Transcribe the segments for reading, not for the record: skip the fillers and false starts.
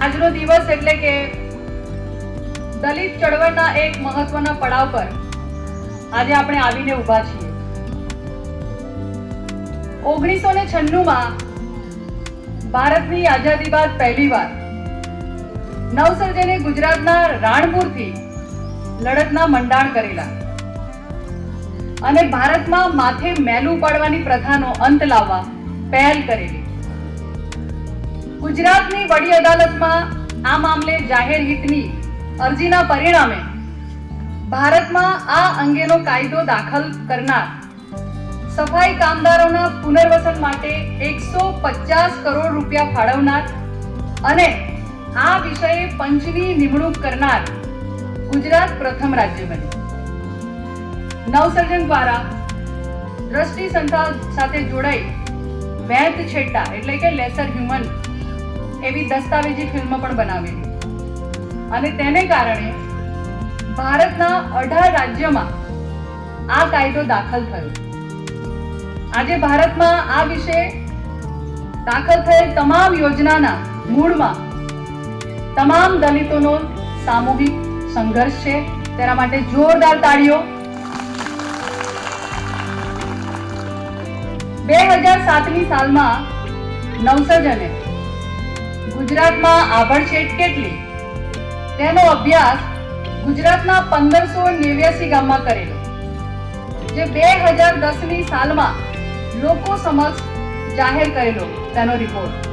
આજનો દિવસ એટલે કે દલિત ચળવળના એક મહત્વના પડાવ પર આજે આપણે આવીને ઊભા છીએ. 1996માં ભારતની આઝાદી બાદ પહેલીવાર નવસર્જને ગુજરાતના રાણપુરથી લડતના મંડાણ કરેલા અને ભારતમાં માથે મેલું પાડવાની પ્રથાનો અંત લાવવા પહેલ કરેલી. ગુજરાતની વડી અદાલતમાં આ મામલે જાહેર હિતની અરજીના પરિણામે ભારતમાં આ અંગેનો કાયદો દાખલ કરનાર સફાઈ કામદારોના પુનર્વસન માટે 150 કરોડ રૂપિયા ફાળવનાર અને આ વિષયે પંચની નિમણૂક કરનાર ગુજરાત પ્રથમ રાજ્ય બન્યું. નવસર્જન દ્વારા દ્રષ્ટિ સંસ્થા સાથે જોડાઈ વેંત છેટ્ટા એટલે કે લેસર હ્યુમન એવી દસ્તાવેજી ફિલ્મ પણ બનાવેલી અને તેને કારણે ભારતના 18 રાજ્યોમાં આ કાયદો દાખલ થયો. આજે ભારતમાં આ વિશે દાખલ થયેલ તમામ યોજનાના મૂળમાં તમામ દલિતોનો સામૂહિક સંઘર્ષ છે. તેના માટે જોરદાર તાળીઓ. 2007ની સાલમાં નવસર્જને ગુજરાતમાં આભડછેટ કેટલી તેનો અભ્યાસ ગુજરાતના 1589 ગામમાં કરેલો, જે 2010ની સાલમાં લોકો સમક્ષ જાહેર કરેલો તેનો રિપોર્ટ.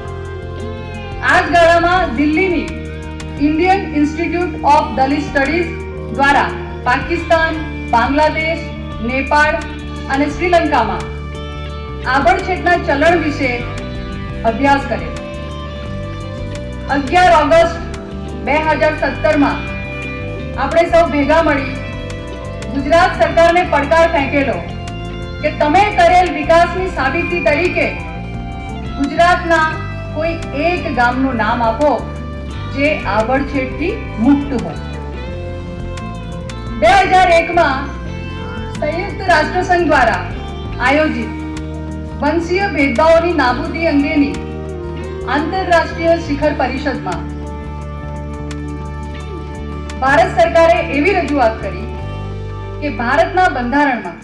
આ જ ગાળામાં દિલ્હીની Indian institute of Dalit studies દ્વારા પાકિસ્તાન, બાંગ્લાદેશ, નેપાળ અને શ્રીલંકામાં આભડછેટના ચલણ વિશે અભ્યાસ કરેલો. 11 ઓગસ્ટ 2017માં આપણે સૌ ભેગા મળી ગુજરાત સરકારને પડકાર ફેંકેલો કે તમે કરેલ વિકાસની સાબિતી તરીકે ગુજરાતના કોઈ એક ગામનું નામ આપો જે આભડછેટથી મુક્ત હોય. 2001માં સંયુક્ત રાષ્ટ્રસંઘ દ્વારા આયોજિત વંશીય ભેદભાવોની નાબૂદી અંગેની આંતરરાષ્ટ્રીય શિખર પરિષદમાં ભારત સરકારે એવી રજૂઆત કરી કે ભારતના બંધારણમાં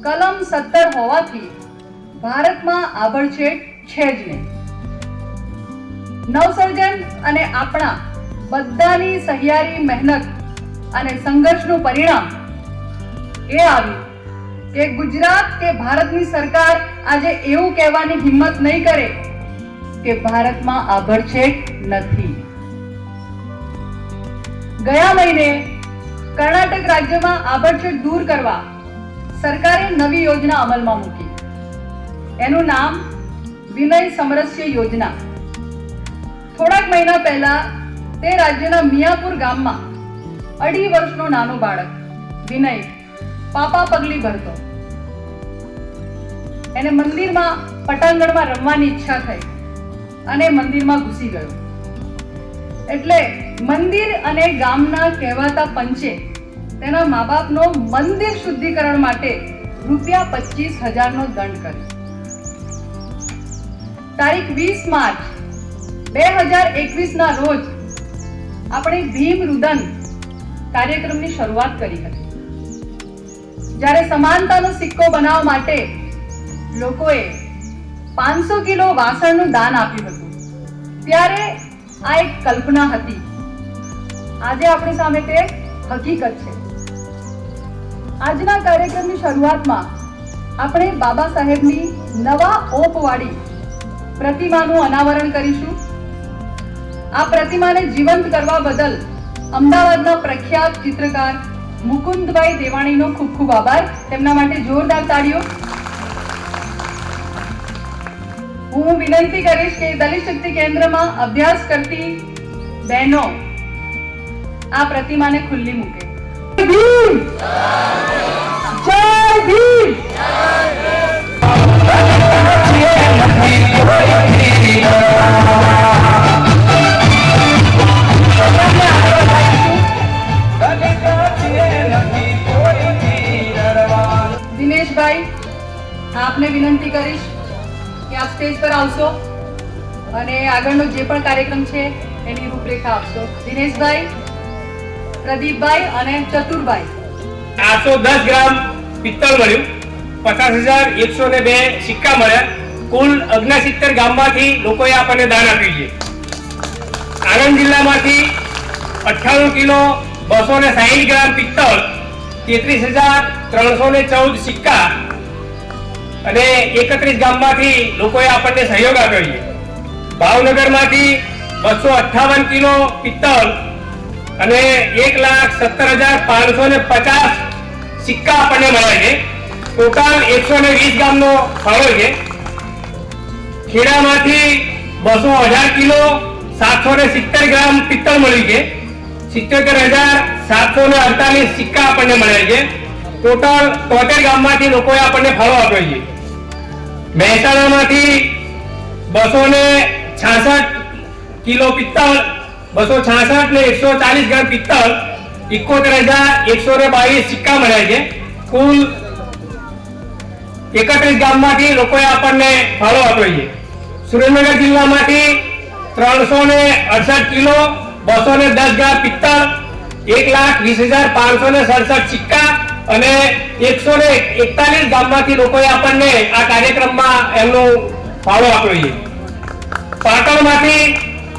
કલમ 17 હોવાથી ભારતમાં આભડછેટ છે જ નહીં. નવસર્જન અને આપણા બધાની સહિયારી મહેનત અને સંઘર્ષનું પરિણામ એ આવ્યું કે ગુજરાત કે ભારતની સરકાર આજે એવું કહેવાની હિંમત નહીં કરે કે ભારતમાં આભડછેટ નથી. ગયા મહિને કર્ણાટક રાજ્યમાં આભડછેટ દૂર કરવા સરકારે નવી યોજના અમલમાં મૂકી. એનું નામ વિનય સમરસ્ય યોજના. થોડાક મહિના પહેલા તે રાજ્યના મિયાપુર ગામમાં 2.5 વર્ષનો નાનો બાળક વિનય પાપા પગલી ભરતો. એને મંદિરમાં પટાંગણમાં રમવાની ઈચ્છા થઈ અને મંદિરમાં ઘૂસી ગયો. એટલે મંદિર અને ગામના કહેવાતા પંચે તેના મા બાપનો મંદિર શુદ્ધિકરણ માટે ₹25,000નો દંડ કર્યો. તારીખ 20 માર્ચ 2021ના રોજ આપણે ભીમ રુદન કાર્યક્રમની શરૂઆત કરી હતી. જ્યારે સમાનતાનો સિક્કો બનાવવા માટે લોકોએ 500 કિલો વાસણનું દાન આપ્યું હતું, ત્યારે આ એક કલ્પના હતી. આજે આપણી સામે તે હકીકત છે. આજના કાર્યક્રમની શરૂઆતમાં આપણે બાબા સાહેબની નવા ઓપવાળી પ્રતિમાનું અનાવરણ કરીશું. આ પ્રતિમાને જીવંત કરવા બદલ અમદાવાદના પ્રખ્યાત ચિત્રકાર મુકુંદભાઈ દેવાણીનો ખૂબ ખૂબ આભાર. તેમના માટે જોરદાર તાળીઓ. હું વિનંતી કરીશ કે દલિત શક્તિ કેન્દ્રમાં અભ્યાસ કરતી બહેનો આ પ્રતિમાને ખુલ્લી મૂકે. જય ભીમ! દિનેશભાઈ, આપને વિનંતી કરીશ કે આપ સ્ટેજ પર આવશો. અને આગળનો જે પણ કાર્યક્રમ છે એની રૂપરેખા આપશો. દિનેશભાઈ, પ્રદીપભાઈ અને ચતુરભાઈ. 810 ગ્રામ પિત્તળ મળ્યું, 50,102 સિક્કા મળ્યા. કુલ 69 ગામમાંથી લોકોએ આપણને દાન આપ્યું છે. આણંદ જિલ્લામાંથી 98 કિલો 260 ગ્રામ પિત્તળ, 33,314 સિક્કા અને 31 ગામમાંથી લોકોએ આપણને સહયોગ આપ્યો છે. ભાવનગરમાંથી 258 કિલો પિત્તળ અને 1,17,550 સિક્કા આપણને મળ્યા છે. ટોટલ 120 ગામનો ફાળો છે. ખેડામાંથી 218 કિલો 770 ગ્રામ પિત્તળ મળ્યું છે. 77,748 સિક્કા આપણને મળ્યા છે. ટોટલ 73 ગામમાંથી લોકોએ આપણને ફાળો આપ્યો છે. મહેસાણામાંથી 266 કિલો પિત્તળ, 266 ને 140 ગ્રામ પિત્તળ, 71,122 સિક્કા મળ્યા છે. કુલ 31 ગામમાંથી લોકોએ આપણને ફાળો આપ્યો છે. સુરેન્દ્રનગર જિલ્લામાંથી 368 કિલો 210 ગ્રામ પિત્તળ, 1,20,567 સિક્કા અને 141 ગામમાંથી લોકોએ આપણને આ કાર્યક્રમમાં એમનો ફાળો આપ્યો છે. પાટણમાંથી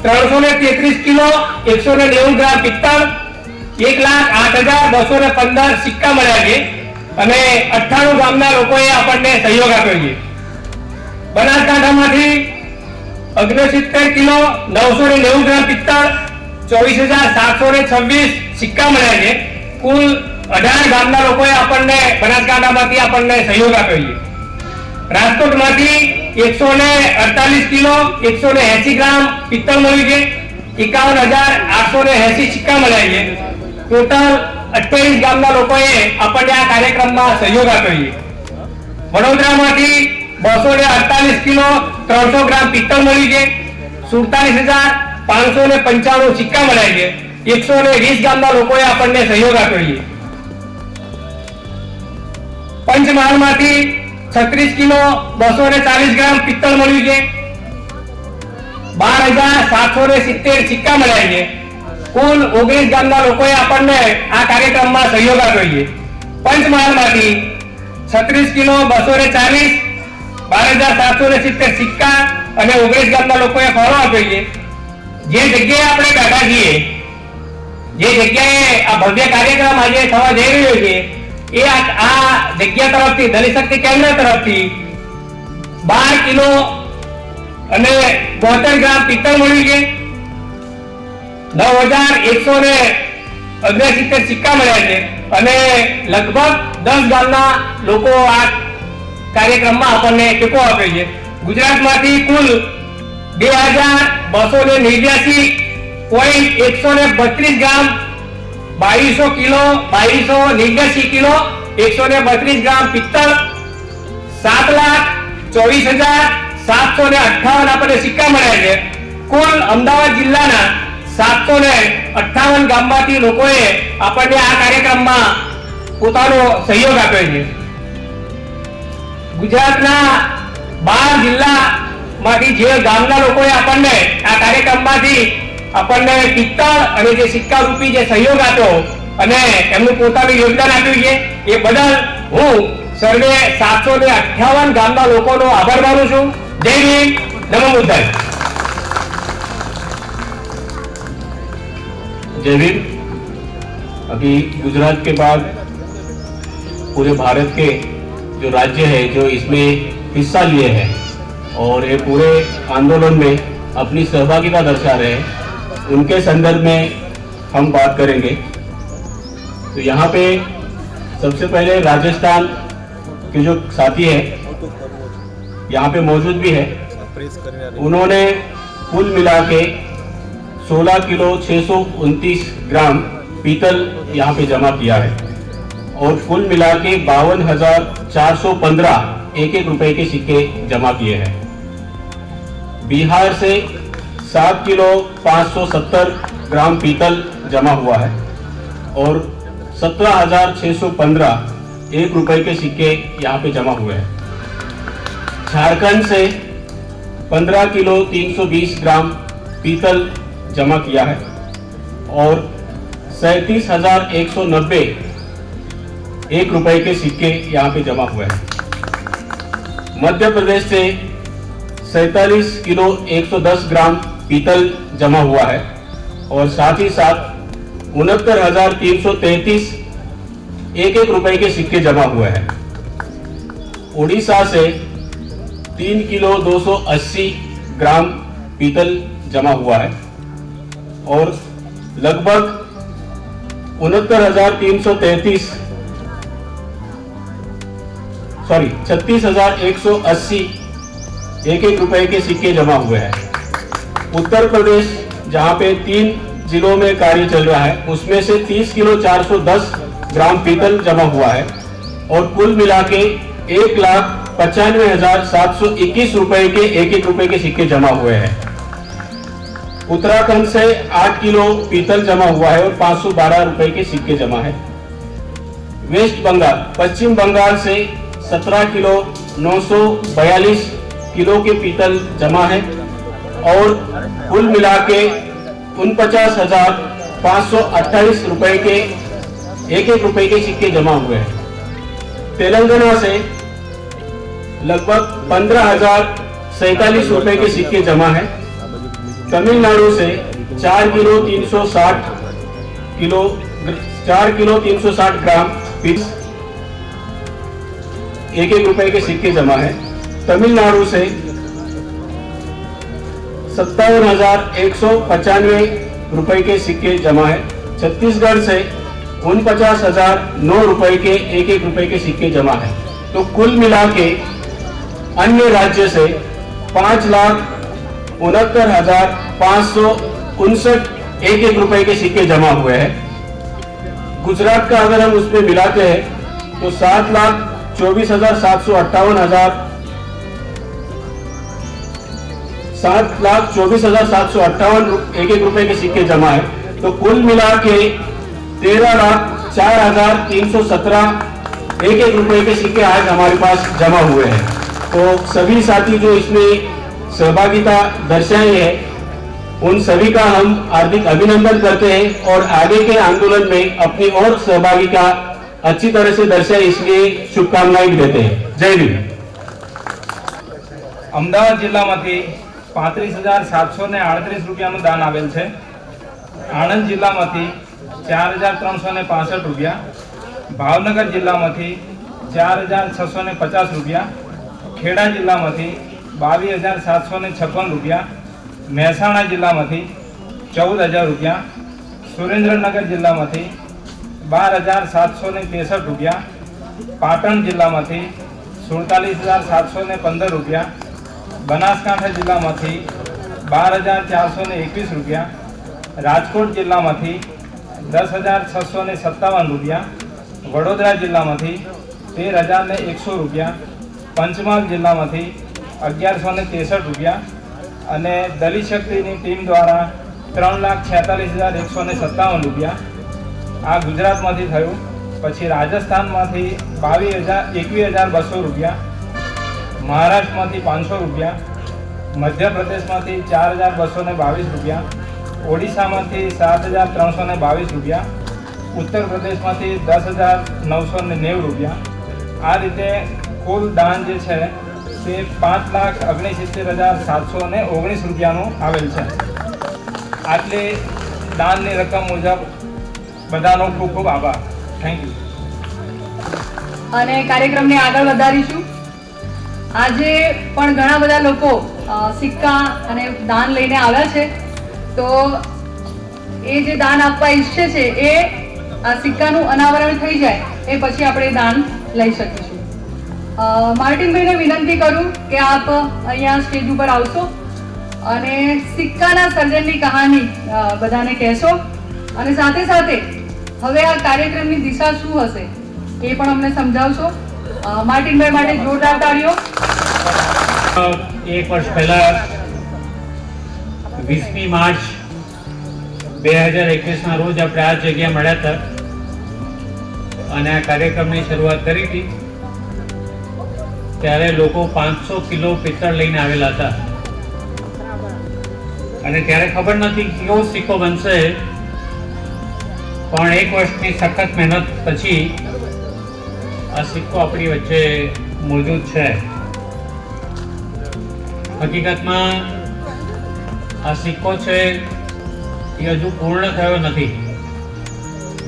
333 કિલો 190 ગ્રામ પિત્તળ, 1,08,215 સિક્કા મળ્યા છે અને 98 ગામના લોકોએ આપણને સહયોગ આપ્યો છે. બનાસકાંઠામાંથી 69 કિલો 990 ગ્રામ પિત્તળ, 24,726 સિક્કા મળ્યા છે. કુલ 18 ગામના લોકોએ આપણને બનાસકાંઠામાંથી આપણને સહયોગ આપ્યો છે. રાજકોટમાંથી 148 કિલો 180 ગ્રામ પિત્તળ મળ્યું છે, 51,880 સિક્કા મળ્યા છે. ટોટલ 28 ગામના લોકોએ આપણને આ કાર્યક્રમમાં સહયોગ આપ્યો છે. વડોદરામાંથી 248 કિલો 300 ગ્રામ પિત્તળ મળ્યું છે, 47,595 સિક્કા મળ્યા છે. 120 ગામના લોકોએ આપણને સહયોગ આપ્યો છે. પંચમહાલમાંથી 36 કિલો 240 ગ્રામ પિત્તળ મળ્યું છે, 12,770 સિક્કા મળ્યા છે. કુલ 19 ગામના લોકોએ આપણને આ કાર્યક્રમમાં સહયોગ આપ્યો છે. પંચમહાલમાંથી 36 કિલો 240, 12,770 સિક્કા અને 19 ગામના લોકોએ ફાળો આપ્યો છે. જે જગ્યાએ આપણે બેઠા છીએ, જે જગ્યાએ આ ભવ્ય કાર્યક્રમ આજે થવા જઈ રહ્યો છે, એ આ જગ્યા તરફથી ધનશક્તિ કેન્દ્ર તરફથી 12 કિલો અને 72 ગ્રામ પિત્તળ મળ્યું છે, 9,169 સિક્કા મળ્યા છે અને લગભગ 10 ગામના લોકો આ કાર્યક્રમમાં આપણને ટેકો આપ્યો છે. ગુજરાતમાંથી કુલ 2,289.132 ગ્રામ, 2200 કિલો 2289 કિલો 132 ગ્રામ પિત્તળ, 7,24,758 આપણને સિક્કા મળ્યા છે. કુલ અમદાવાદ જિલ્લાના 758 ગામમાંથી લોકોએ આપણને આ કાર્યક્રમમાં પોતાનો સહયોગ આપ્યો છે. ગુજરાતના 12 જિલ્લામાંથી જે ગામના લોકોએ આપણને આ કાર્યક્રમમાંથી આપણને પિત્તળ અને જે સિક્કા રૂપી જે સહયોગ આપ્યો અને એમનું પોતાનું યોગદાન આપ્યું છે, એ બદલ હું સર્વે 758 ગામના લોકોનો આભાર માનું છું. જય ભીમ, નમો બુદ્ધાય. जय भीम। अभी गुजरात के बाद पूरे भारत के जो राज्य है जो इसमें हिस्सा लिए हैं और ये पूरे आंदोलन में अपनी सहभागिता दर्शा रहे हैं, उनके संदर्भ में हम बात करेंगे। तो यहाँ पे सबसे पहले राजस्थान के जो साथी हैं यहाँ पे मौजूद भी है, उन्होंने कुल मिला के 16 किलो 629 ग्राम पीतल यहाँ पे जमा किया है और कुल मिला के 52,415 एक रुपए के सिक्के जमा किए हैं। बिहार से 7 किलो 570 ग्राम पीतल जमा हुआ है और 17,615 एक रुपए के सिक्के यहाँ पे जमा हुए हैं। झारखंड से 15 किलो 320 ग्राम पीतल जमा किया है और 37,190 ₹1 के सिक्के यहाँ पे जमा हुए हैं। मध्य प्रदेश से 47 किलो 110 ग्राम पीतल जमा हुआ है और साथ ही साथ 69,333 ₹1 के सिक्के जमा हुए हैं। उड़ीसा से 3 किलो 280 ग्राम पीतल जमा हुआ है और लगभग 36,180 ₹1 के सिक्के जमा हुए हैं। उत्तर प्रदेश जहां पे 3 जिलों में कार्य चल रहा है उसमें से 30 किलो 410 ग्राम पीतल जमा हुआ है और कुल मिला के 1,95,721 ₹1 के सिक्के जमा हुए हैं। उत्तराखंड से 8 किलो पीतल जमा हुआ है और 512 ₹1 के सिक्के जमा है। वेस्ट बंगाल पश्चिम बंगाल से 17 किलो 942 किलो के पीतल जमा है और कुल मिला के 49,528 ₹1 के सिक्के जमा हुए हैं। तेलंगाना से लगभग 15,047 ₹1 के सिक्के जमा है। तमिलनाडु से 4 किलो 360 ग्राम पीतल ₹1 के सिक्के जमा है। तमिलनाडु से 57,195 ₹1 के सिक्के जमा है। छत्तीसगढ़ से 49,009 के ₹1 के सिक्के जमा है। तो कुल मिला के अन्य राज्य से 5,69,559 ₹1 के सिक्के जमा हुए हैं। गुजरात का अगर हम उसमें मिलाते हैं तो 7,24,758 ₹1 के सिक्के जमा है। तो कुल मिला के 13,04,317 ₹1 के सिक्के आज हमारे पास जमा हुए हैं। तो सभी साथी जो इसमें सहभागिता दर्शाई है उन सभी का हम हार्दिक अभिनंदन करते हैं और आगे के आंदोलन में अपनी और सहभागिता अच्छी तरह से दर्शाए इसलिए शुभकामनाएं भी देते हैं। जय भीम। અમદાવાદ જિલ્લામાંથી 35,738 રૂપિયાનું દાન આવેલ છે। આણંદ જિલ્લામાંથી 4,365 રૂપિયા, ભાવનગર જિલ્લામાંથી 4,650 રૂપિયા, ખેડા જિલ્લામાંથી 22,756 રૂપિયા, મહેસાણા જિલ્લામાંથી 14,000 રૂપિયા, સુરેન્દ્રનગર જિલ્લામાંથી 12,763 રૂપિયા, પાટણ જિલ્લામાંથી 47,715 રૂપિયા, બનાસકાંઠા જિલ્લામાંથી 12,421 રૂપિયા, રાજકોટ જિલ્લામાંથી 10,657 રૂપિયા, વડોદરા જિલ્લામાંથી 13,100 રૂપિયા, પંચમહાલ જિલ્લામાંથી 1,163 રૂપિયા અને દલિત શક્તિની ટીમ દ્વારા 3,46,157 રૂપિયા આ ગુજરાતમાંથી થયું। પછી રાજસ્થાનમાંથી 21,200 રૂપિયા, મહારાષ્ટ્રમાંથી 500 રૂપિયા, મધ્યપ્રદેશમાંથી 4,222 રૂપિયા, ઓડિશામાંથી 7,322 રૂપિયા, ઉત્તર પ્રદેશમાંથી 10,990 રૂપિયા। આ રીતે કુલ દાન જે છે તે 5,69,719 રૂપિયાનું આવેલ છે। આટલી દાનની રકમ મુજબ બધાનો ખૂબ ખૂબ આભાર। Thank you. અને કાર્યક્રમને આગળ વધારીશું। આજે પણ ઘણા બધા લોકો સિક્કા અને દાન લઈને આવ્યા છે, તો એ જે દાન આપવા ઈચ્છે છે એ આ સિક્કાનું અનાવરણ થઈ જાય એ પછી આપણે દાન લઈ શકીશું। માર્ટિનભાઈને વિનંતી કરું કે આપ અહીંયા સ્ટેજ ઉપર આવશો અને સિક્કાના સર્જનની કહાની બધાને કહેશો અને સાથે સાથે હવે આ કાર્યક્રમની દિશા શું હશે એ પણ અમને સમજાવશો। માર્ટિનભાઈ માટે જોરદાર તાળીઓ। એક વર્ષ પહેલા 20મી માર્ચ 2021ના રોજ આપણે આ જગ્યા મળ્યા હતા અને આ કાર્યક્રમની શરૂઆત કરી હતી। ત્યારે લોકો 500 કિલો પિત્તળ લઈને આવેલા હતા અને ત્યારે ખબર નથી કેવો સિક્કો બનશે, પણ 1 વર્ષની સખત મહેનત પછી આ સિક્કો આપણી વચ્ચે મોજૂદ છે. હકીકતમાં આ સિક્કો છે એ હજુ પૂર્ણ થયો નથી.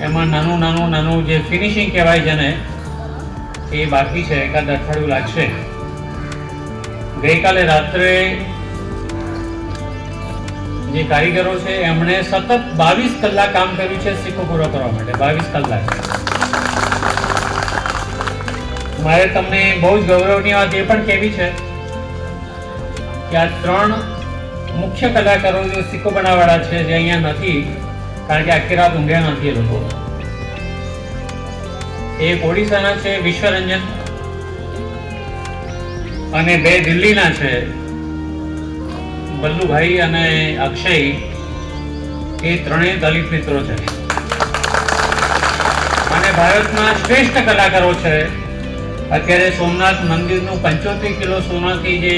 એમાં નાનું જે ફિનિશિંગ કહેવાય છે ને એ બાકી છે, એકાદ અઠવાડિયું લાગશે. ગઈકાલે રાત્રે જે કારીગરો છે એમણે સતત 22 કલાક કામ કર્યું છે સિક્કો પૂરો કરવા માટે. 22 કલાક. મારે તમને બહુ જ ગૌરવની વાત એ પણ કહેવી છે કે આ 3 મુખ્ય કલાકારો જે સિક્કો બનાવવાળા છે જે અહીંયા નથી, કારણ કે આખી રાત ઊંઘ્યા નથી એ લોકો. એક ઓડિશાના છે વિશ્વરંજન, અને 2 દિલ્હીના છે બલ્લુભાઈ અને અક્ષય. એ ત્રણેય દલિત મિત્રો છે અને ભારતના શ્રેષ્ઠ કલાકારો છે. અત્યારે સોમનાથ મંદિરનું 75 કિલો સોનાથી જે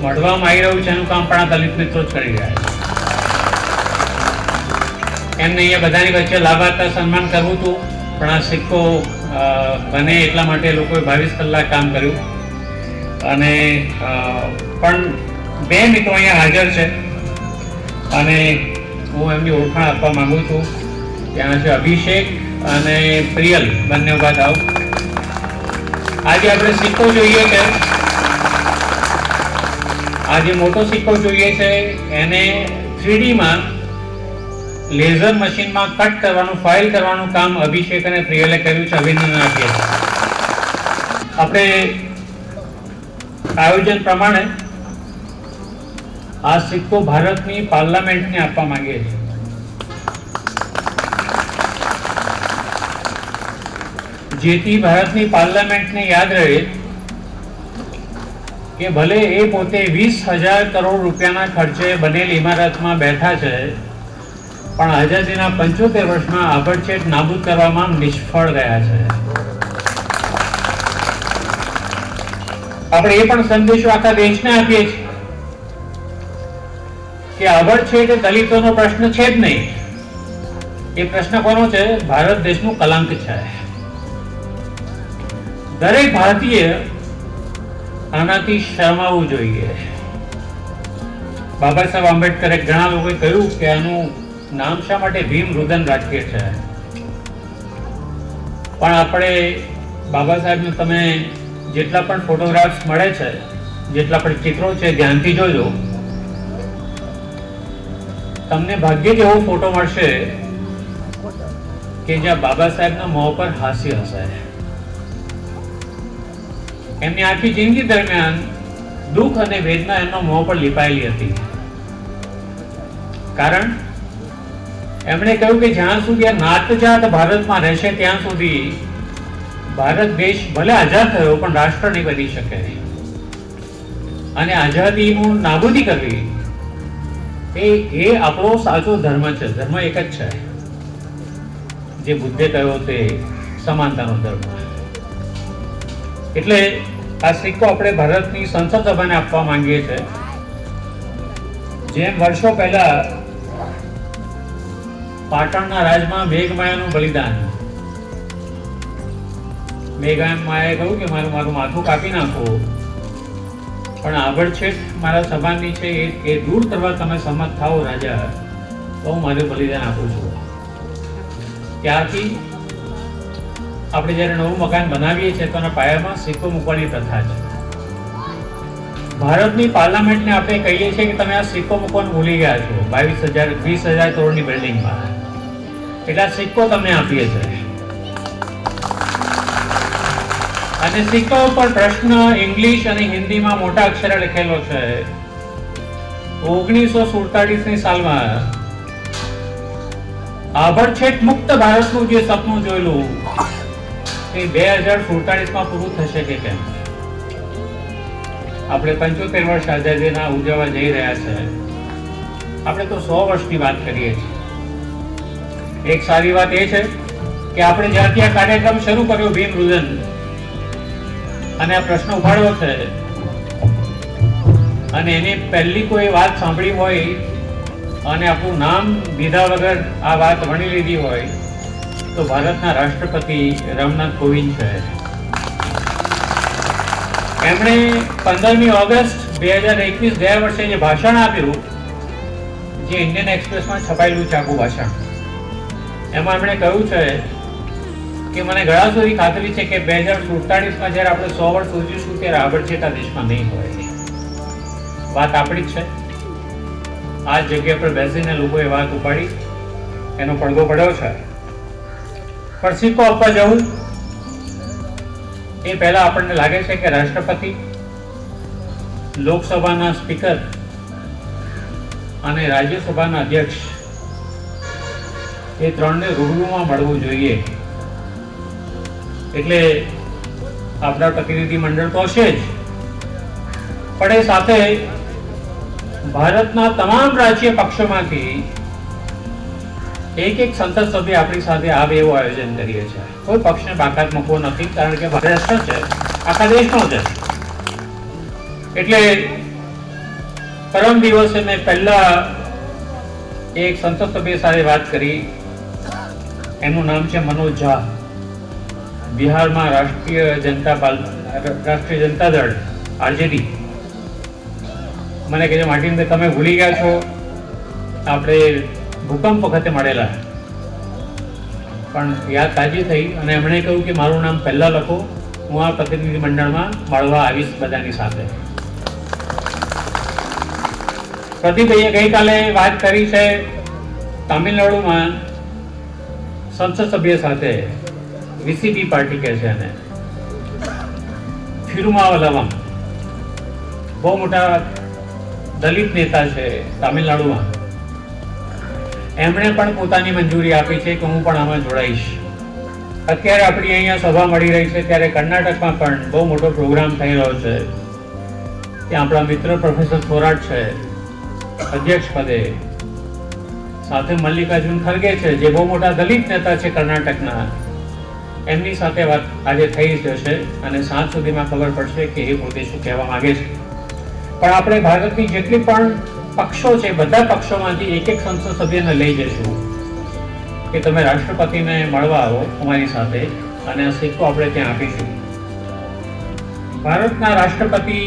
મઢવામાં આવી રહ્યું છે એનું કામ પણ આ દલિત મિત્રો જ કરી રહ્યા છે. એમને અહીંયા બધાની વચ્ચે લાભાર્થે સન્માન કરવું હતું, પણ આ સિક્કો બને એટલા માટે લોકોએ 22 કલાક કામ કર્યું. અને પણ 2 મિત્રો અહીંયા હાજર છે અને હું એમની ઓળખાણ આપવા માંગુ છું. ત્યાં છે અભિષેક અને પ્રિયલ, બંને ઉભા થાવ. આજે આપણે સિક્કો જોઈએ છે, આ જે મોટો સિક્કો જોઈએ છે એને 3D માં લેઝર મશીનમાં કટ કરવાનું, ફાઇલ કરવાનું કામ અભિષેક અને પ્રિયલે કર્યું છે. અભિનંદન આપીએ. આપણે આયોજન પ્રમાણે આ સિક્કો ભારતની પાર્લામેન્ટને આપવા માંગીએ છીએ. જેથી ભારતની પાર્લામેન્ટને યાદ રહે કે ભલે એ પોતે 20,000 કરોડ રૂપિયાના ખર્ચે બનેલી ઇમારતમાં બેઠા છે, પણ આઝાદીના 75 વર્ષમાં આભડછેટ નાબૂદ કરવામાં નિષ્ફળ ગયા છે. આપણે એ પણ સંદેશો આખા દેશને આપીએ છીએ કે આભડછેટ એ દલિતોનો પ્રશ્ન છે જ નહીં. એ પ્રશ્ન કોનો છે? ભારત દેશનું કલંક છે. દરેક ભારતીય આનાથી શરમાવવું જોઈએ. બાબા સાહેબ આંબેડકરે, ઘણા લોકોએ કહ્યું કે આનું નામ શા માટે ભીમ રુદન રાખીએ છે, પણ આપણે બાબા સાહેબનું તમે જેટલા પણ ફોટોગ્રાફ્સ મળે છે, જેટલા પણ ચિત્રો છે, ધ્યાનથી જોજો. તમને ભાગ્યે જ એવો ફોટો મળશે કે જ્યાં બાબા સાહેબના મોં પર હાસ્ય હશે. એમની આખી જિંદગી દરમિયાન દુઃખ અને વેદના એમના મોં પર લીપાયેલી હતી. કારણ એમણે કહ્યું કે જ્યાં સુધી આ નાતજાત ભારતમાં રહેશે ત્યાં સુધી ભારત દેશ ભલે આઝાદ થયો પણ રાષ્ટ્ર નહીં બની શકે. અને આઝાદીનું નાબૂદી કરવી એ આપણો સાચો ધર્મ છે. ધર્મ એક જ છે, જે બુદ્ધે કહ્યો તે સમાનતાનો ધર્મ. એટલે આ સિક્કો આપણે ભારતની સંસદ સભાને આપવા માંગીએ છીએ. જેમ વર્ષો પહેલા પાટણના રાજમાં મેઘમાયાનું બલિદાન, મેઘમાયાએ કહ્યું કે મારું માથું કાપી નાખો, પણ આભડછેટ મારા સભાની છે એ દૂર કરવા તમે સંમત થાઓ રાજા, તો હું મારું બલિદાન આપું છું. ત્યારથી આપણે જ્યારે નવું મકાન બનાવીએ છીએ તો એના પાયામાં સિક્કો મૂકવાની પ્રથા છે. ભારતની પાર્લામેન્ટને આપણે કહીએ છીએ કે તમે આ સિક્કો મૂકવાનું ભૂલી ગયા છો 20,000 કરોડની બિલ્ડિંગમાં, એટલે આ સિક્કો તમને આપીએ છીએ. અને સિક્કા ઉપર પ્રશ્ન ઇંગ્લિશ અને હિન્દીમાં મોટા અક્ષરે લખેલો છે. 1947ની સાલમાં આભડછેટ મુક્ત ભારતનું જે સપનું જોયેલું એ 2047માં પૂરું થશે કે કેમ? આપણે 75 વર્ષ આઝાદીના ઉજવવા જઈ રહ્યા છે. આપણે તો 100 વર્ષની વાત કરીએ છીએ. એક સારી વાત એ છે કે આપણે જ્યારથી આ કાર્યક્રમ શરૂ કર્યો ભીમ રુદન અને આ પ્રશ્ન ઉપાડ્યો છે અને એની પહેલી કોઈ વાત સાંભળી હોય અને આપણું નામ લીધા વગર આ વાત વણી લીધી હોય તો ભારતના રાષ્ટ્રપતિ રામનાથ કોવિંદ છે. એમણે 15મી ઓગસ્ટ 2021 ગયા વર્ષે જે ભાષણ આપ્યું, જે ઇન્ડિયન એક્સપ્રેસમાં છપાયેલું છે આખું ભાષણ, એમાં એમણે કહ્યું છે કે મને ઘણા સુધી ખાતરી છે કે 2047માં જ્યારે આપણે 100 વર્ષ ઉજવીશું ત્યારે આબડછેટા દેશમાં નહીં હોય. વાત આપણી જ છે. આ જગ્યા પર બેસીને લોકોએ વાત ઉપાડી, એનો પડઘો પડ્યો છે. પણ સિક્કો આપવા જવું એ પહેલા આપણને લાગે છે કે રાષ્ટ્રપતિ, લોકસભાના સ્પીકર અને રાજ્યસભાના અધ્યક્ષ એ ત્રણને રૂબરૂમાં મળવું જોઈએ. એટલે આપણા પ્રતિનિધિ મંડળ તો હશે જ, પણ એ સાથે ભારતના તમામ રાજ્ય પક્ષોમાંથી એક સંસદ સભ્ય આપણી સાથે આવે એવું આયોજન કરીએ છીએ. કોઈ પક્ષને બાકાત મૂકવો નથી, કારણ કે મહારાષ્ટ્ર છે આખા દેશનો છે. એટલે પરમ દિવસે મેં પહેલા એક સંસદ સભ્ય સાથે વાત કરી. એનું નામ છે મનોજ ઝા, બિહારમાં રાષ્ટ્રીય જનતા દળ આરજેડી. મને કહે છે, માર્ટિનભાઈ તમે ભૂલી ગયા છો, આપણે ભૂકંપ વખતે મળેલા. પણ યાદ તાજી થઈ અને એમણે કહ્યું કે મારું નામ પહેલા લખો, હું આ પ્રતિનિધિ મંડળમાં મળવા આવીશ બધાની સાથે. પ્રદીપભાઈએ ગઈકાલે વાત કરી છે તામિલનાડુમાં સંસદ સભ્ય સાથે, વીસીપી પાર્ટી કહે છે એને, ફિરુમાવલવમ, બહુ મોટા દલિત નેતા છે તામિલનાડુમાં. એમણે પણ પોતાની મંજૂરી આપી છે કે હું પણ આમાં જોડાઈશ. અત્યારે આપણી અહીંયા સભા મળી રહી છે ત્યારે કર્ણાટકમાં પણ બહુ મોટો પ્રોગ્રામ થઈ રહ્યો છે. ત્યાં આપણા મિત્ર પ્રોફેસર થોરાટ છે અધ્યક્ષ પદે, સાથે મલ્લિકાર્જુન ખરગે છે જે બહુ મોટા દલિત નેતા છે કર્ણાટકના. એમની સાથે વાત આજે થઈ જશે અને સાંજ સુધીમાં ખબર પડશે કે એ પોતે શું કહેવા માંગે છે. પણ આપણે ભારતની જેટલી પણ પક્ષો છે, બધા પક્ષોમાંથી એક સંસદ સભ્યને લઈ જઈશું કે તમે રાષ્ટ્રપતિને મળવા આવો અમારી સાથે, અને આ સિક્કો આપણે ત્યાં આપીશું. ભારતના રાષ્ટ્રપતિ,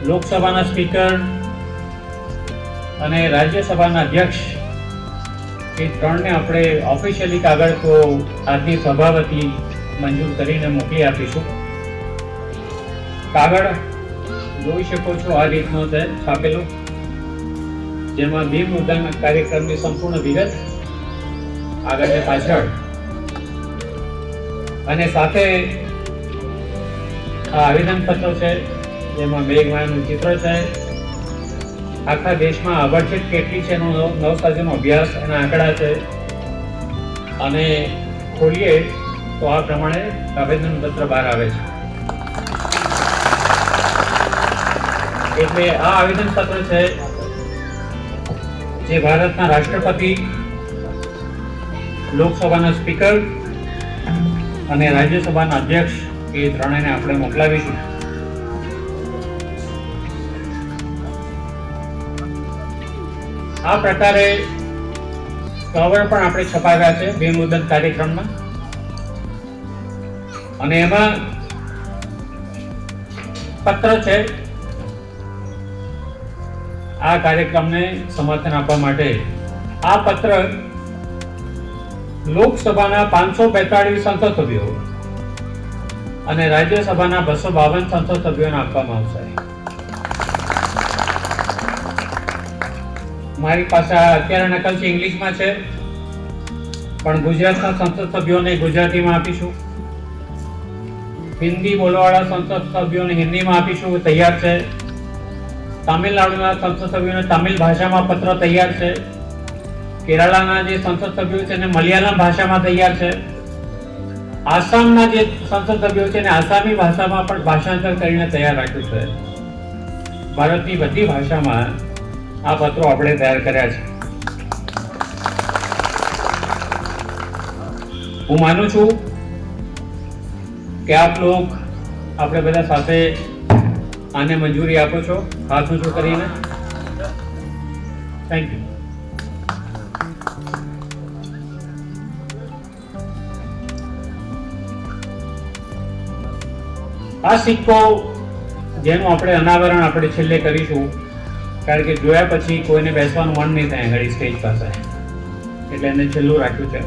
લોકસભાના સ્પીકર અને રાજ્યસભાના અધ્યક્ષ એ ત્રણને આપણે ઓફિશિયલી કાગળ તો આજની સભા વતી મંજૂર કરીને મોકલી આપીશું. કાગળ જોઈ શકો છો આ રીતનો છે છાપેલો, જેમાં બિન મુદ્દા કાર્યક્રમની સંપૂર્ણ વિગત આગળ ને પાછળ, અને સાથે આ આવેદન પત્ર છે જેમાં મેઘમાયાનું ચિત્ર છે. આખા દેશમાં આબડછેટ કેટલી છે એનો નવસાધ્યનો અભ્યાસ અને આંકડા છે. અને ખોલીએ તો આ પ્રમાણે આવેદન પત્ર બહાર આવે છે. એટલે આ આવેદન પત્ર છે જે ભારતના રાષ્ટ્રપતિ, લોકસભાના સ્પીકર અને રાજ્યસભાના અધ્યક્ષ એ ત્રણેયને આપણે મોકલાવીશું. આ પ્રકારે કવર પણ આપણે છપાવ્યા છે બે મુદત કાર્યક્રમમાં, અને એમાં પત્ર છે આ કાર્યક્રમને સમર્થન આપવા માટે. આ પત્ર લોકસભાના 542 સંસદ સભ્યો અને રાજ્યસભાના 252 સંસદ સભ્યોને આપવામાં આવશે. મારી પાસે અત્યારે નકલ છે, ઇંગ્લિશમાં છે, પણ ગુજરાતના સંસદ સભ્યોને ગુજરાતીમાં આપીશું, હિન્દી બોલવાવાળા સંસદ સભ્યોને હિન્દીમાં આપીશું, તૈયાર છે. તામિલનાડુના સંસદ સભ્યોને તમિલ ભાષામાં પત્ર તૈયાર છે. કેરળના જે સંસદ સભ્યો છે એને મલયાલમ ભાષામાં તૈયાર છે. આસામના જે સંસદ સભ્યો છે એને આસામી ભાષામાં પણ ભાષાંતર કરીને તૈયાર રાખ્યું છે. ભારતની બધી ભાષામાં આ પત્રો આપણે તૈયાર કર્યા છે. હું માનું છું કે આપ લોગ આપણે બધા સાથે આને મંજૂરી આપો છો હાથ ઊંચો કરીને. Thank you. આ સિક્કો જેનું આપણે અનાવરણ આપણે છેલ્લે કરીશું, કારણ કે જોયા પછી કોઈને બેસવાનું મન નહીં થાય આગળ સ્ટેજ પાસે, એટલે એને છેલ્લું રાખ્યું છે.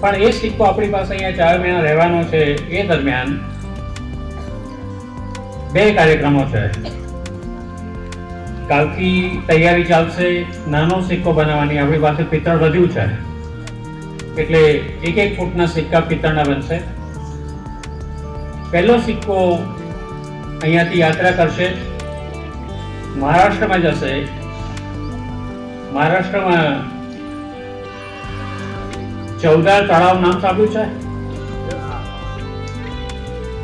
પણ એ સિક્કો આપણી પાસે અહીંયા 4 મહિના રહેવાનો છે. એ દરમિયાન 2 કાર્યક્રમો છે. કાલથી તૈયારી ચાલશે નાનો સિક્કો બનાવવાની. આપણી પાસે પિત્તળ વધ્યું છે, એટલે 1-1 ફૂટના સિક્કા પિત્તળના બનશે. પહેલો સિક્કો અહીંયાથી યાત્રા કરશે, મહારાષ્ટ્રમાં જશે. મહારાષ્ટ્રમાં ચૌદાર તળાવ નામ સાંભળ્યું છે?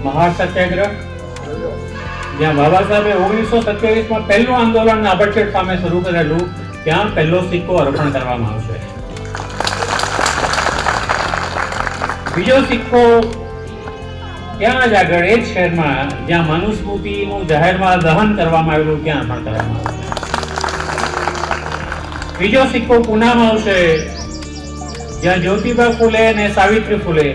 મહાસત્યાગ્રહ, જ્યાં બાબા સાહેબે 1927માં પહેલું આંદોલન નાબરછેડ સામે શરૂ કરેલું, ત્યાં પહેલો સિક્કો અર્પણ કરવામાં આવશે. બીજો સિક્કો ત્યાં જ આગળ એ જ શહેરમાં જ્યાં મનુસ્મૃતિનું જાહેરમાં દહન કરવામાં આવેલું, ત્યાં અર્પણ કરવામાં આવશે. ત્રીજો સિક્કો પૂનામાં આવશે, જ્યાં જ્યોતિબા ફૂલે અને સાવિત્રી ફૂલે,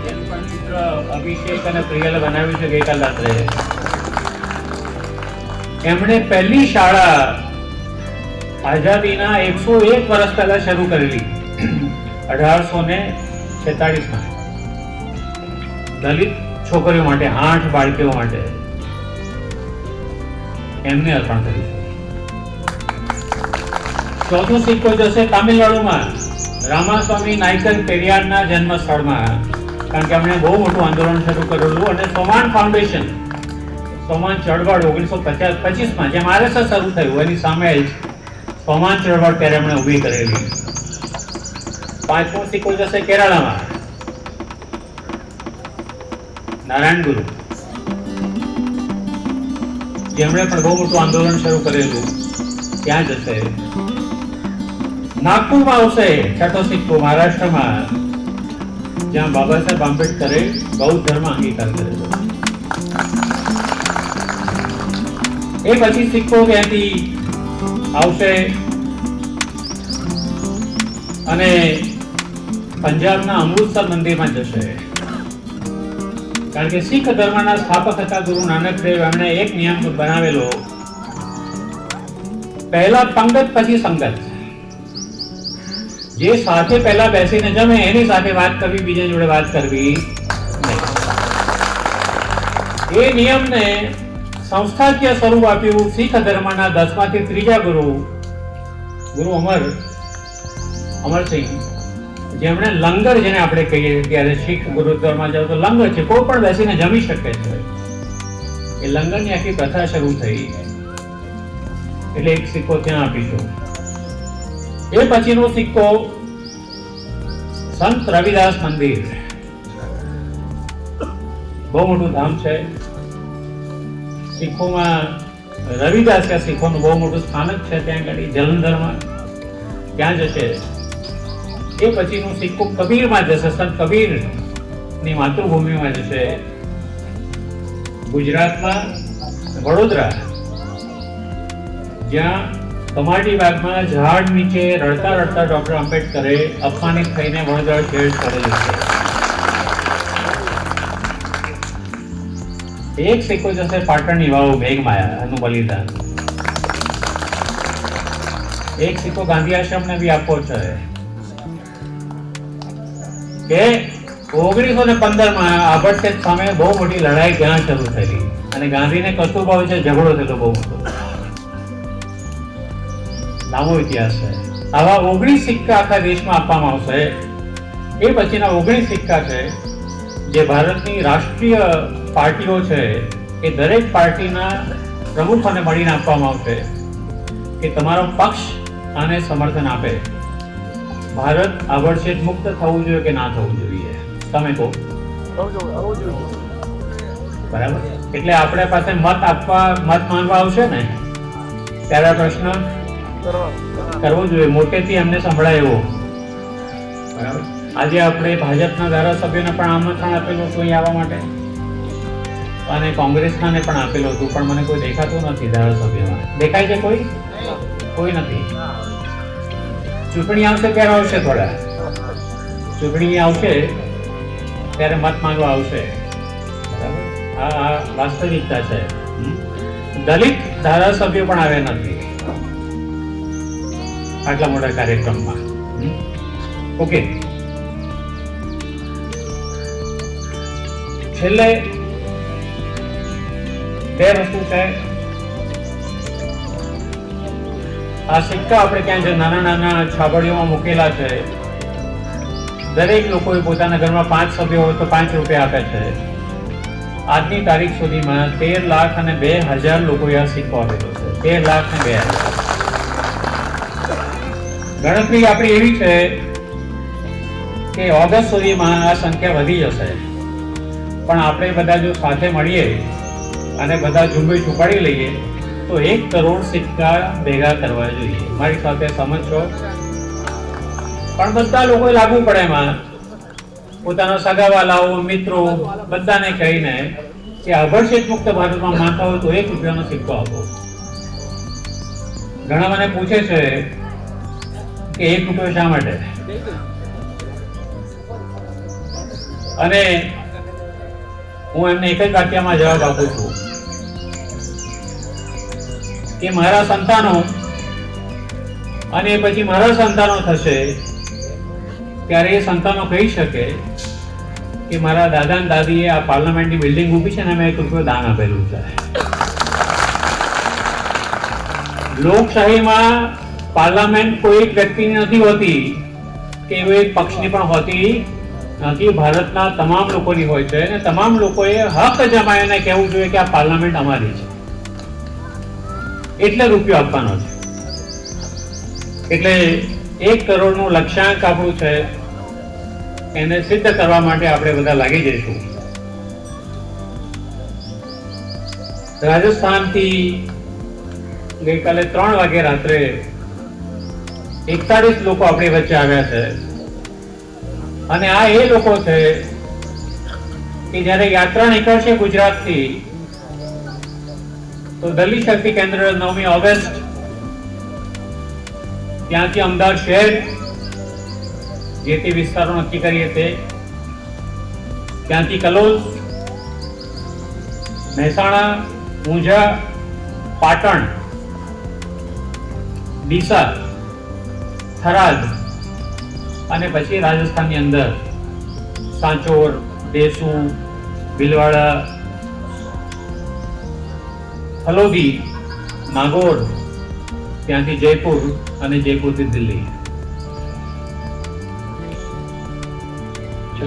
જેનું પણ ચિત્ર અભિષેક અને પ્રિયલે બનાવ્યું છે ગઈકાલ રાત્રે. એમણે પહેલી શાળા આઝાદીના 101 વર્ષ પહેલા શરૂ કરેલી, 1846માં, દલિત છોકરીઓ માટે, 8 બાળકીઓ માટે, એમને અર્પણ કર્યું. ચોથો સિક્કો જશે તામિલનાડુમાં, રામાસ્વામી નાયકર પેરિયારના જન્મ સ્થળમાં, કારણ કે એમણે બહુ મોટું આંદોલન શરૂ કરેલું. અને સોમાન ફાઉન્ડેશન, સોમાન ચળવળ 1925માં જેમ RSS શરૂ થયું એની સામે જ સોમાન ચળવળ ત્યારે એમણે ઊભી કરેલી. પાંચમો સિક્કો જશે કેરાલામાં, નારાયણ ગુરુ, જેમણે પણ બહુ મોટું આંદોલન શરૂ કરેલું, ત્યાં જશે. નાગપુરમાં આવશે છઠ્ઠો સિક્કો, મહારાષ્ટ્રમાં, જ્યાં બાબા સાહેબ આંબેડકરે બૌદ્ધ ધર્મ અંગીકાર કરેલો. એ પછી સિક્કો ત્યાંથી આવશે અને પંજાબના અમૃતસર મંદિરમાં જશે, કારણ કે શીખ ધર્મના સ્થાપક હતા ગુરુ નાનક દેવ. એમણે એક નિયમ બનાવેલો, પહેલા પંગત પછી સંગત. જે સાથે પહેલા બેસીને જમે એની સાથે વાત કરવી, બીજા જોડે વાત કરવી નહીં. એ નિયમને સંસ્થાકીય સ્વરૂપ આપ્યું શીખ ધર્મના 10માંથી ત્રીજા ગુરુ અમરસિંહ, જેમણે લંગર, જેને આપણે કહીએ ત્યારે શીખ ગુરુદ્વારમાં જાવ તો લંગર છે, કોઈ પણ બેસીને જમી શકે છે. એ લંગરની આખી પ્રથા શરૂ થઈ, એટલે એક સિક્કો ત્યાં આપીશું. એ પછીનો સિક્કો સંત રવિદાસ મંદિર, બહુ મોટું ધામ છે શીખોમાં. રવિદાસિયા શીખોનું બહુ મોટું સ્થાનક છે ત્યાં આગળ જલંધરમાં, ત્યાં જશે. એ પછીનો સિક્કો કબીરમાં જશે, સંત કબીરની માતૃભૂમિમાં જશે, ગુજરાતમાં વડોદરા, જ્યાં કમાટી બાગમાં ઝાડ નીચે રડતા રડતા ડોક્ટર આંબેડકરે અપમાનિત થઈને વડોદરા છેડ કરેલું છે. એક સિક્કો જશે પાટણની વાવ, મેઘમાયાનું બલિદાન. એક સિક્કો ગાંધી આશ્રમને બી આપવો છે કે 1915માં આભડછેદ સામે બહુ મોટી લડાઈ ત્યાં શરૂ થયેલી, અને ગાંધીને કસ્તુરબા વચ્ચે ઝઘડો થયેલો બહુ મોટો. લાંબો ઇતિહાસ છે. આવા 19 સિક્કા આખા દેશમાં આપવામાં આવશે. એ પછીના 19 સિક્કા છે જે ભારતની રાષ્ટ્રીય પાર્ટીઓ છે, એ દરેક પાર્ટીના પ્રમુખોને મળીને આપવામાં આવશે કે તમારો પક્ષ આને સમર્થન આપે. ભારત આભડછેદ મુક્ત થવું જોઈએ કે ના થવું જોઈએ, તમે કહો. બરાબર. એટલે આપણે પાસે મત માંગવા આવશે ને ત્યારે પ્રશ્ન કરવો જોઈએ, મોટેથી એમને સંભળાય એવો. બરાબર. આજે આપણે ભાજપના ધારાસભ્યોને પણ આમંત્રણ આપેલું હતું અહીં આવવા માટે. અને કોંગ્રેસનાને પણ આપેલું હતું, પણ મને કોઈ દેખાતું નથી ધારાસભ્યમાં. દેખાય છે કોઈ? કોઈ નથી. ચૂંટણી આવશે ત્યારે આવશે, થોડા ચૂંટણી આવશે ત્યારે મત માંગવા આવશે. બરાબર, આ વાસ્તવિકતા છે. દલિત ધારાસભ્યો પણ આવ્યા નથી આટલા મોટા કાર્યક્રમમાં. ઓકે, છેલ્લે બે વસ્તુ છે. આ સિક્કા આપણે ક્યાં જે નાના નાના છાબડીઓમાં મૂકેલા છે, દરેક લોકોએ પોતાના ઘરમાં 5 સભ્યો હોય તો 5 રૂપિયા આપે છે. આજની તારીખ સુધીમાં 13,02,000 લોકોએ આ સિક્કો આપેલો છે. 13,02,000. ગણતરી આપણી એવી છે કે ઓગસ્ટ સુધીમાં આ સંખ્યા વધી જશે, પણ આપણે બધા જો સાથે મળીએ અને બધા ઝુંબેશ ઉપાડી લઈએ તો 1 કરોડ સિક્કા ભેગા કરવા જોઈએ. મારી સાથે સમજ છો? પણ બધા લોકોએ લાગવું પડે એમાં. પોતાના સગાવાલાઓ, મિત્રો બધાને કહીને કે અભરક્ષિત મુક્ત ભારતમાં માનતા હોય તો 1 રૂપિયાનો સિક્કો આપો. ઘણા મને પૂછે છે કે 1 રૂપિયો શા માટે? અને હું એમને એક જ વાક્યમાં જવાબ આપું છું કે મારા સંતાનો અને પછી મારા સંતાનો થશે ત્યારે એ સંતાનો કહી શકે કે મારા દાદા અને દાદીએ આ પાર્લામેન્ટની બિલ્ડિંગ ઊભી છે ને મેં 1 રૂપિયો દાન આપેલું છે. લોકશાહીમાં પાર્લામેન્ટ કોઈ એક વ્યક્તિની નથી હોતી કે એવી એક પક્ષની પણ હોતી નથી. ભારતના તમામ લોકોની હોય છે અને તમામ લોકોએ હક જમાવીને કહેવું જોઈએ કે આ પાર્લામેન્ટ અમારી છે, એટલે રૂપિયો આપવાનો છે. એટલે 1 કરોડનું લક્ષ્યાંક આપણું છે, એને સિદ્ધ કરવા માટે આપણે બધા લાગી જઈશું. રાજસ્થાનથી ગઈકાલે 3 વાગે રાત્રે 41 લોકો આપણી વચ્ચે આવ્યા છે. અને આ એ લોકો છે કે જ્યારે યાત્રા નીકળશે ગુજરાતથી તો દલિત શક્તિ કેન્દ્ર 9મી ઓગસ્ટ, ત્યાંથી અમદાવાદ શહેર જે તે વિસ્તારો નક્કી કરીએ તે, ત્યાંથી કલોલ, મહેસાણા, ઊંઝા, પાટણ, ડીસા, થરાદ અને પછી રાજસ્થાનની અંદર સાંચોર, દેસુ, ભીલવાડા, ફલોદી, નાગોર, ત્યાંથી જયપુર અને જયપુરથી દિલ્હી.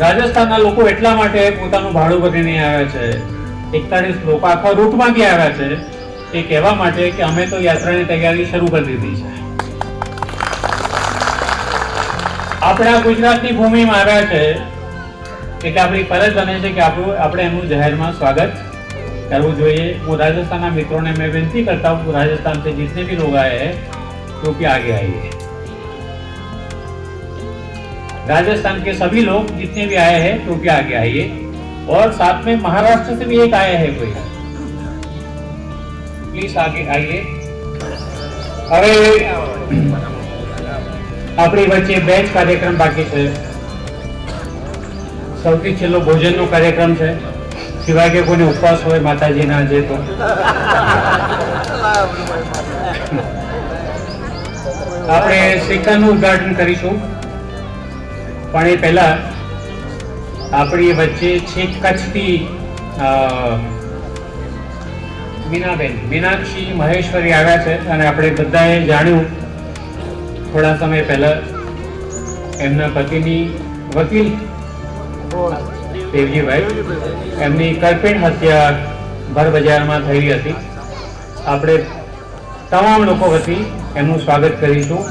રાજસ્થાનના લોકો એટલા માટે પોતાનું ભાડું ભરીને આવ્યા છે. 41 લોકો આખા રૂટમાંથી આવ્યા છે એ કહેવા માટે કે અમે તો યાત્રાની તૈયારી શરૂ કરી દીધી છે. આપણા ગુજરાતની ભૂમિમાં આવ્યા છે એટલે આપણી ફરજ બને છે કે આપણે એમનું જાહેરમાં સ્વાગત करना चाहिए। वो राजस्थान के मित्रों ने मैं विनती करता हूँ राजस्थान से जितने भी लोग आए हैं कृपया आगे आइए। राजस्थान के सभी लोग जितने भी आए हैं कृपया आगे आइए। और साथ में महाराष्ट्र से भी एक आया है कोई, प्लीज आगे आइए। હવે આપણી વચ્ચે બે જ કાર્યક્રમ બાકી છે। સૌથી છેલ્લો ભોજનનો કાર્યક્રમ છે, સિવાય કે કોઈને ઉપવાસ હોય માતાજીના જે તો આપણે સિક્કાનું ઉદ્ઘાટન કરીશું। પણ એ પહેલા આપણી વચ્ચે છેક કચ્છથી મીનાબેન મીનાક્ષી મહેશ્વરી આવ્યા છે અને આપણે બધાએ જાણ્યું થોડા સમય પહેલા એમના પતિની વકીલ દેવજીભાઈ એમની કરપીણ હત્યા ભર બજારમાં થઈ હતી। આપણે તમામ લોકો વતી એમનું સ્વાગત કરીશું।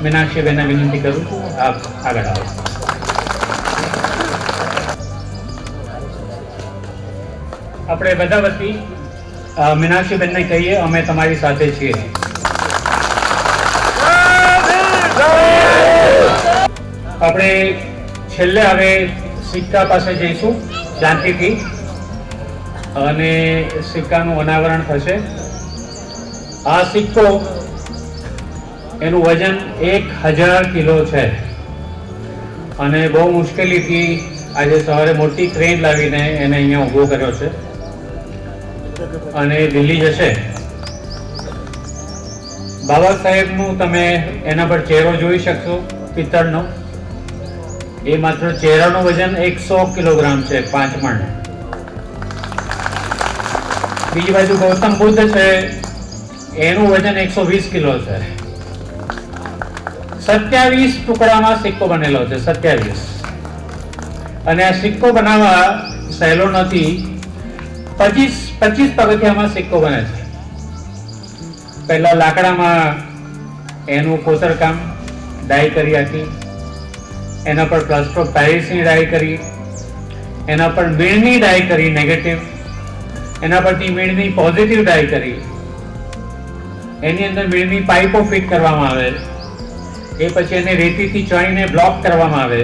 મીનાક્ષીબેનને વિનંતી કરું છું આપ આગળ આવો। આપણે બધા વતી મીનાક્ષીબેનને કહીએ અમે તમારી સાથે છીએ। આપણે છેલ્લે હવે સિક્કા પાસે જઈશું શાંતિથી। અને સિક્કાનું અનાવરણ થશે. આ સિક્કો એનું વજન 1000 કિલો છે અને બહુ મુશ્કેલીથી આજે સવારે મોટી ક્રેન લાવીને એને અહીંયા ઊભો કર્યો છે અને દિલ્હી જશે. બાબા સાહેબનું તમે એના પર ચહેરો જોઈ શકશો પિત્તળનો. એ માત્ર ચહેરાનું વજન 100 કિલોગ્રામ છે, 5 મણ. બીજી બાજુ ગૌતમ બુદ્ધ છે, એનું વજન 120 કિલો છે. 27 ટુકડામાં સિક્કો બનેલો છે, 27. અને આ સિક્કો બનાવવા સહેલો નથી. 25 પગથિયામાં સિક્કો બને છે. પહેલા લાકડામાં એનું કોતરકામ ડાય કરી હતી, એના પર પ્લાસ્ટર ઓફ પેરિસની ડાય કરી, એના પર મીણની ડાય કરી નેગેટિવ, એના પરથી મીણની પોઝિટિવ ડાય કરી, એની અંદર મીણની પાઇપો ફિટ કરવામાં આવે, એ પછી એને રેતીથી ચોણીને બ્લોક કરવામાં આવે,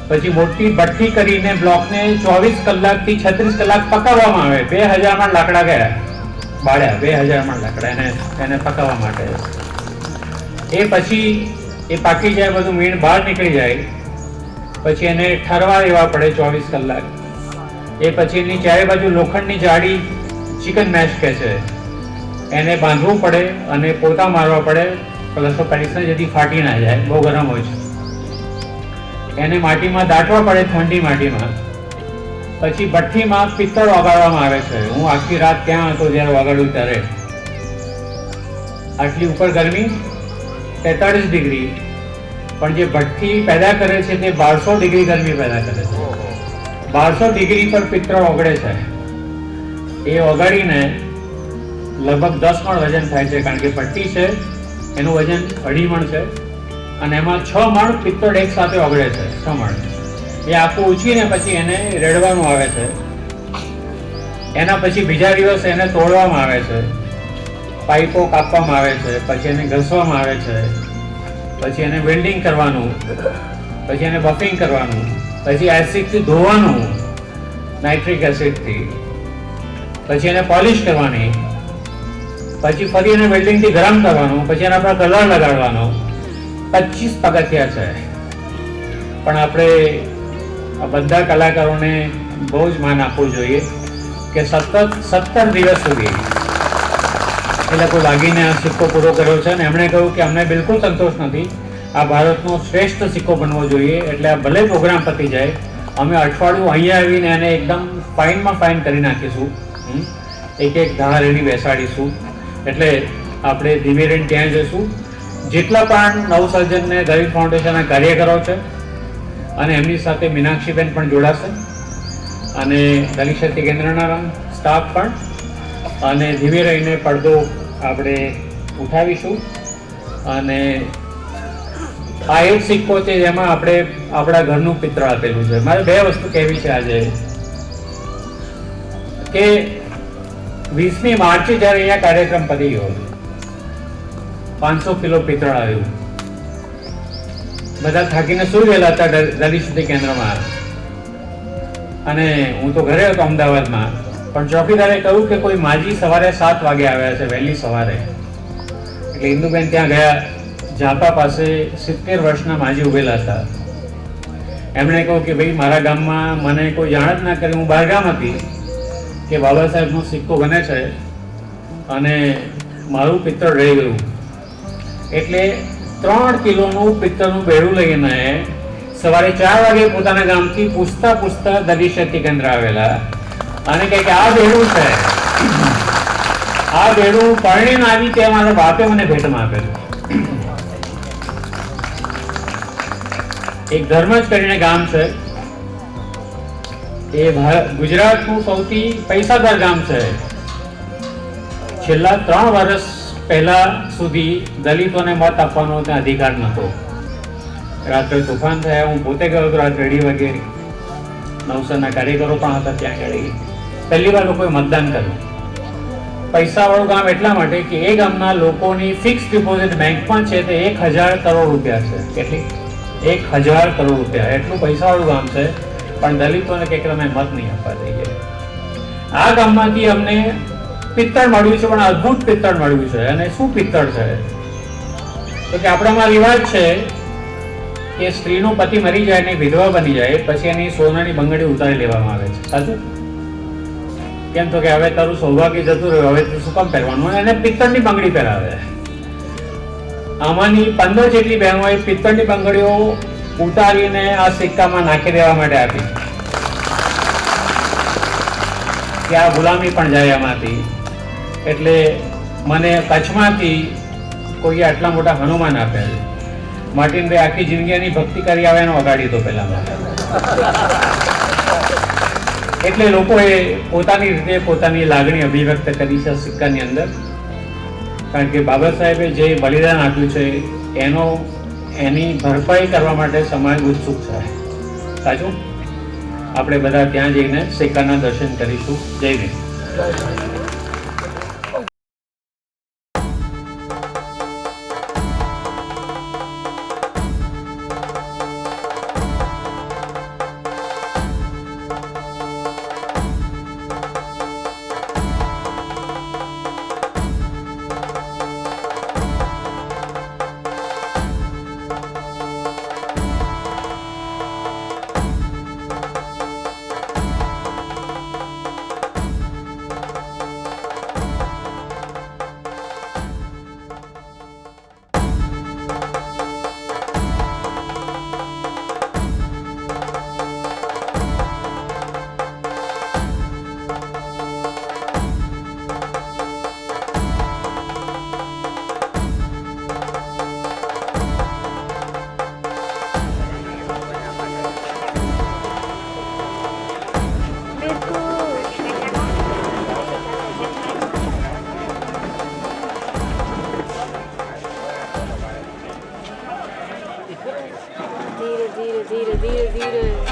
પછી મોટી ભઠ્ઠી કરીને બ્લોકને 24 કલાકથી 36 કલાક પકાવવામાં આવે. 2000 મણ લાકડા ગયા, બાળ્યા 2000 મણ લાકડા એને પકાવવા માટે. એ પછી એ પાકી જાય, બધું મીણ બહાર નીકળી જાય, પછી એને ઠરવા દેવા પડે 24 કલાક. એ પછી એની ચારે બાજુ લોખંડની જાડી ચિકન મેશ કહે છે, એને બાંધવું પડે અને પોતા મારવા પડે પ્લસ પેરિસને જેથી ફાટી ના જાય, બહુ ગરમ હોય છે. એને માટીમાં દાટવા પડે, ઠંડી માટીમાં. પછી ભઠ્ઠીમાં પિત્તળ ઓગાળવામાં આવે છે. હું આખી રાત ત્યાં હતો જ્યારે ઓગાળ્યું ત્યારે. આટલી ઉપર ગરમી 43 ડિગ્રી, પણ જે ભઠ્ઠી પેદા કરે છે તે 1200 ડિગ્રી ગરમી પેદા કરે છે. 1200 ડિગ્રી પર પિત્તળ ઓગળે છે. એ ઓગાળીને લગભગ 10 મણ વજન થાય છે, કારણ કે ભઠ્ઠી છે એનું વજન 2.5 મણ છે અને એમાં 6 મણ પિત્તળ એક સાથે ઓગળે છે. 6 મણ એ આખું ઉછીને પછી એને રેડવાનું આવે છે. એના પછી બીજા દિવસે એને તોડવામાં આવે છે, પાઇપો કાપવામાં આવે છે, પછી એને ઘસવામાં આવે છે, પછી એને વેલ્ડિંગ કરવાનું, પછી એને બફિંગ કરવાનું, પછી એસિડથી ધોવાનું નાઇટ્રિક એસિડથી, પછી એને પોલિશ કરવાની, પછી ફરી એને વેલ્ડિંગથી ગરમ કરવાનું, પછી એના પર કલર લગાડવાનો. 25 પગથિયા છે. પણ આપણે આ બધા કલાકારોને બહુ જ માન આપવું જોઈએ કે સતત 17 દિવસ સુધી એ લોકો લાગીને આ સિક્કો પૂરો કર્યો છે. અને એમણે કહ્યું કે અમને બિલકુલ સંતોષ નથી, આ ભારતનો શ્રેષ્ઠ સિક્કો બનવો જોઈએ. એટલે આ ભલે પ્રોગ્રામ પતી જાય, અમે અઠવાડિયું અહીંયા આવીને એને એકદમ ફાઇનમાં ફાઇન કરી નાખીશું, એક ધાર એની બેસાડીશું. એટલે આપણે ધીમે રહીને ત્યાં જઈશું. જેટલા પણ નવસર્જનને દલિત ફાઉન્ડેશનના કાર્યકરો છે અને એમની સાથે મીનાક્ષીબેન પણ જોડાશે અને દલિત શક્તિ કેન્દ્રના સ્ટાફ પણ, અને ધીમે રહીને પડદો આપણે ઉઠાવીશું. અને આ એક સિક્કો છે જેમાં આપણે આપણા ઘરનું પિત્તળ આપેલું છે. મારે 2 વસ્તુ કહેવી છે આજે કે 20મી માર્ચે જ્યારે અહીંયા કાર્યક્રમ પતી ગયો, 500 કિલો પિત્તળ આવ્યું. બધા થાકીને સુઈ ગયેલા હતા દલિત શક્તિ કેન્દ્રમાં. અને હું તો ઘરે હતો અમદાવાદમાં, પણ ચોકીદારે કહ્યું કે કોઈ માજી સવારે 7 વાગે આવ્યા છે, વહેલી સવારે. એટલે ઇન્દુબેન ત્યાં ગયા. ઝાપા પાસે 70 વર્ષના માજી ઉભેલા હતા. એમણે કહ્યું કે ભાઈ મારા ગામમાં મને કોઈ જાણ જ ના કરી, હું બહારગામ હતી, કે બાબા સાહેબનો સિક્કો બને છે અને મારું પિત્તળ રહી ગયું. એટલે 3 કિલોનું પિત્તળનું બેડું લઈને સવારે 4 વાગે પોતાના ગામથી પૂછતા દલિત શક્તિ કેન્દ્ર આવેલા અને કહે કે આ બેડું છે, આ બેડું પરણીને આવી તે મારા બાપે મને ભેટમાં આપેલું. એક ધર્મજ કરીને ગામ છે, એ ગુજરાતનું સૌથી પૈસાદાર ગામ છે. છેલ્લા 3 વર્ષ પહેલા સુધી દલિતોને મત આપવાનો ત્યાં અધિકાર નહોતો. રાત્રે તોફાન થયા, હું પોતે ગયો હતો રાત્રે 2:30 વાગે. નવસરના કાર્યકરો પણ હતા ત્યાં આગળ. પહેલી વાર લોકોએ મતદાન કર્યું. પૈસાવાળું ગામ એટલા માટે કે એ ગામના લોકોની ફિક્સ ડિપોઝિટ બેંકમાં છે તે 1000 કરોડ રૂપિયા છે. કેટલી? 1000 કરોડ રૂપિયા. એટલું પૈસાવાળું ગામ છે, પણ દલિતોને કંઈક તમે મત નહીં આપવા દઈએ. આ ગામમાંથી અમને પિત્તળ મળ્યું છે, પણ અદ્ભુત પિત્તળ મળ્યું છે. અને શું પિત્તળ છે? તો કે આપણામાં રિવાજ છે કે સ્ત્રીનો પતિ મરી જાય ને વિધવા બની જાય પછી એની સોનાની બંગડી ઉતારી લેવામાં આવે છે. સાચું? કેમ? તો કે હવે તારું સૌભાગ્ય જતું રહ્યું, હવે તું શું કામ પહેરવાનું? એને પિત્તળની બંગડી પહેરાવે. આમાંની 15 જેટલી બહેનોએ પિત્તળની બંગડીઓ ઉતારીને આ સિક્કામાં નાખી દેવા માટે આપી કે આ ગુલામી પણ જાય એમાંથી. એટલે મને કચ્છમાંથી કોઈ આટલા મોટા હનુમાન આપ્યા છે. માર્ટિનભાઈ આખી જિંદગી એની ભક્તિ કરી આવે એનો અગાડી તો પહેલા. એટલે લોકોએ પોતાની રીતે પોતાની લાગણી અભિવ્યક્ત કરી છે સિક્કાની અંદર. કારણ કે બાબા સાહેબે જે બલિદાન આપ્યું છે એની ભરપાઈ કરવા માટે સમાજ ઉત્સુક છે. સાચું? આપણે બધા ત્યાં જઈને સિક્કાના દર્શન કરીશું. જય ભીમ. धीरे धीरे धीरे धीरे धीरे